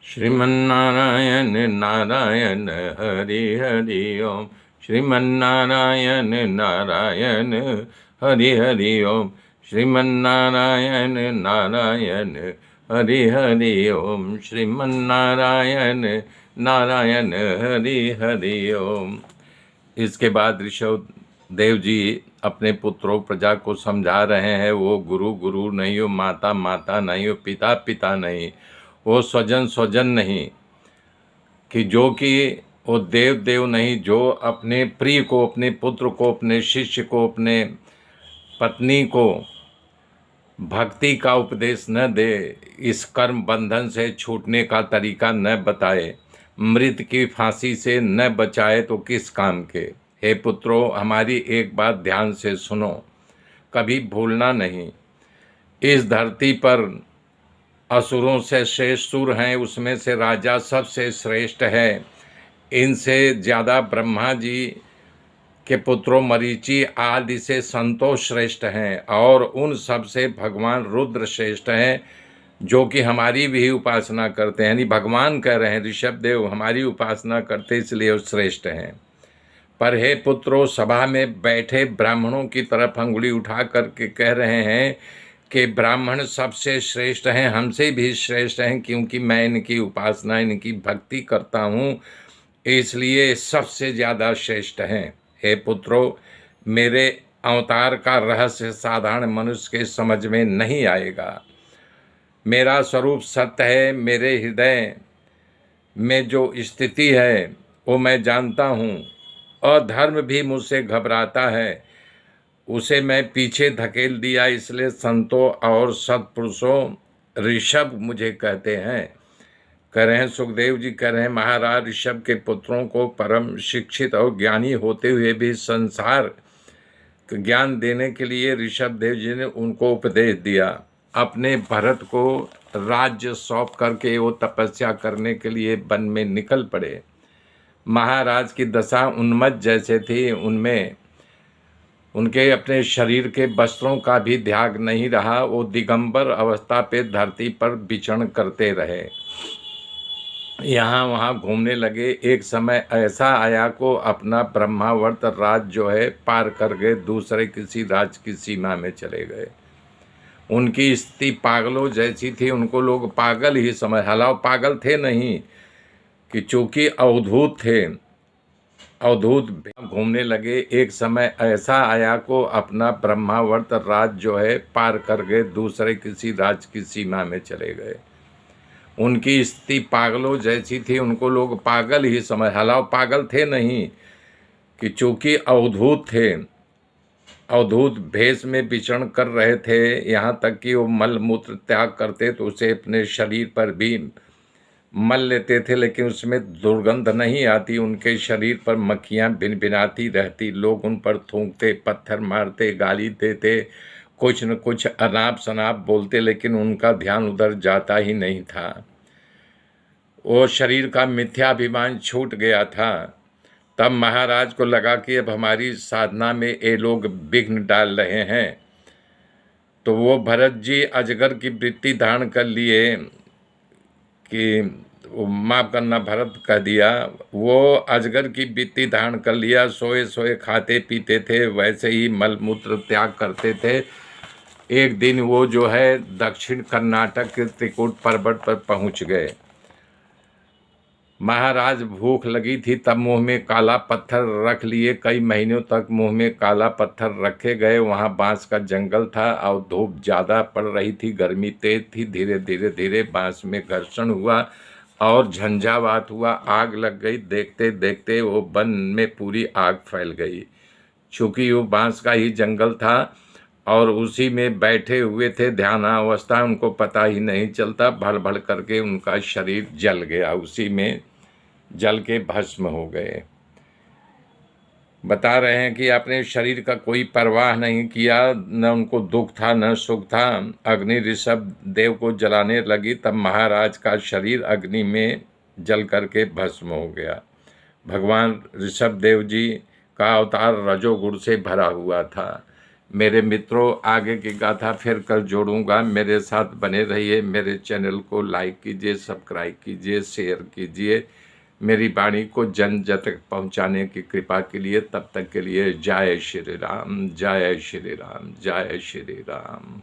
श्रीमन्नारायण नारायण हरि हरि ओम। श्रीमन्नारायण नारायण हरि हरि ओम। श्रीमन्नारायण नारायण हरि हरि ओम। श्रीमन्नारायण नारायण हरि हरि ओम। इसके बाद ऋषभ देव जी अपने पुत्रों प्रजा को समझा रहे हैं, वो गुरु गुरु नहीं हो, माता माता नहीं हो, पिता पिता नहीं, वो स्वजन स्वजन नहीं, कि जो कि वो देव देव नहीं, जो अपने प्रिय को, अपने पुत्र को, अपने शिष्य को, अपने पत्नी को भक्ति का उपदेश न दे, इस कर्म बंधन से छूटने का तरीका न बताए, मृत की फांसी से न बचाए तो किस काम के। हे पुत्रों, हमारी एक बात ध्यान से सुनो, कभी भूलना नहीं। इस धरती पर असुरों से श्रेष्ठ सुर हैं, उसमें से राजा सबसे श्रेष्ठ है। इनसे ज़्यादा ब्रह्मा जी के पुत्रों मरीचि आदि से संतोष श्रेष्ठ हैं, और उन सब से भगवान रुद्र श्रेष्ठ हैं, जो कि हमारी भी उपासना करते हैं। यानी भगवान कह रहे हैं ऋषभ देव हमारी उपासना करते, इसलिए वो श्रेष्ठ हैं। पर हे पुत्रों, सभा में बैठे ब्राह्मणों की तरफ अंगुली उठा करके कह रहे हैं कि ब्राह्मण सबसे श्रेष्ठ हैं, हमसे भी श्रेष्ठ हैं, क्योंकि मैं इनकी उपासना, इनकी भक्ति करता हूँ, इसलिए सबसे ज़्यादा श्रेष्ठ हैं। हे पुत्रों, मेरे अवतार का रहस्य साधारण मनुष्य के समझ में नहीं आएगा। मेरा स्वरूप सत्य है, मेरे हृदय में जो स्थिति है वो मैं जानता हूँ। अधर्म भी मुझसे घबराता है, उसे मैं पीछे धकेल दिया, इसलिए संतों और सत्पुरुषों ऋषभ मुझे कहते हैं। कह रहे हैं सुखदेव जी, कह रहे हैं महाराज ऋषभ के पुत्रों को परम शिक्षित और ज्ञानी होते हुए भी संसार ज्ञान देने के लिए ऋषभ देव जी ने उनको उपदेश दिया। अपने भरत को राज्य सौंप करके वो तपस्या करने के लिए वन में निकल पड़े। महाराज की दशा उन्मत्त जैसे थी, उनमें उनके अपने शरीर के वस्त्रों का भी ध्यान नहीं रहा, वो दिगंबर अवस्था पे धरती पर विचरण करते रहे, यहाँ वहाँ घूमने लगे। एक समय ऐसा आया को अपना ब्रह्मावर्त राज जो है पार कर गए, दूसरे किसी राज की सीमा में चले गए। उनकी स्थिति पागलों जैसी थी, उनको लोग पागल ही समझ, हालांकि पागल थे नहीं, कि चूंकि अवधूत थे, अवधूत घूमने लगे। एक समय ऐसा आया को अपना ब्रह्मावर्त राज जो है पार कर गए, दूसरे किसी राज की सीमा में चले गए। उनकी स्थिति पागलों जैसी थी, उनको लोग पागल ही समझ, हालांकि पागल थे नहीं, कि चूंकि अवधूत थे, अवधूत भेष में विचरण कर रहे थे, यहाँ तक कि वो मल मूत्र त्याग करते तो उसे अपने शरीर पर भी मल लेते थे, लेकिन उसमें दुर्गंध नहीं आती। उनके शरीर पर मक्खियाँ भिनभिनाती रहती, लोग उन पर थूकते, पत्थर मारते, गाली देते, कुछ न कुछ अनाप शनाप बोलते, लेकिन उनका ध्यान उधर जाता ही नहीं था। वो शरीर का मिथ्याभिमान छूट गया था। तब महाराज को लगा कि अब हमारी साधना में ये लोग विघ्न डाल रहे हैं, तो वो भरत जी अजगर की वृत्ति धारण कर लिए, कि माफ करना भरत कह दिया, वो अजगर की वृत्ति धारण कर लिया, सोए सोए खाते पीते थे, वैसे ही मलमूत्र त्याग करते थे। एक दिन वो जो है दक्षिण कर्नाटक के त्रिकूट पर्वत पर पहुंच गए। महाराज भूख लगी थी, तब मुंह में काला पत्थर रख लिए। कई महीनों तक मुंह में काला पत्थर रखे गए। वहाँ बांस का जंगल था और धूप ज़्यादा पड़ रही थी, गर्मी तेज थी। धीरे धीरे धीरे बांस में घर्षण हुआ और झंझावात हुआ, आग लग गई। देखते देखते वो वन में पूरी आग फैल गई। चूँकि वो बांस का ही जंगल था और उसी में बैठे हुए थे ध्यानावस्था, उनको पता ही नहीं चलता, भड़ भड़ करके उनका शरीर जल गया, उसी में जल के भस्म हो गए। बता रहे हैं कि अपने शरीर का कोई परवाह नहीं किया, न उनको दुख था न सुख था। अग्नि ऋषभ देव को जलाने लगी, तब महाराज का शरीर अग्नि में जल करके भस्म हो गया। भगवान ऋषभ देव जी का अवतार रजोगुण से भरा हुआ था। मेरे मित्रों, आगे की गाथा फिर कल जोड़ूंगा। मेरे साथ बने रहिए। मेरे चैनल को लाइक कीजिए, सब्सक्राइब कीजिए, शेयर कीजिए। मेरी वाणी को जन जन तक पहुँचाने की कृपा के लिए, तब तक के लिए जय श्री राम, जय श्री राम, जय श्री राम।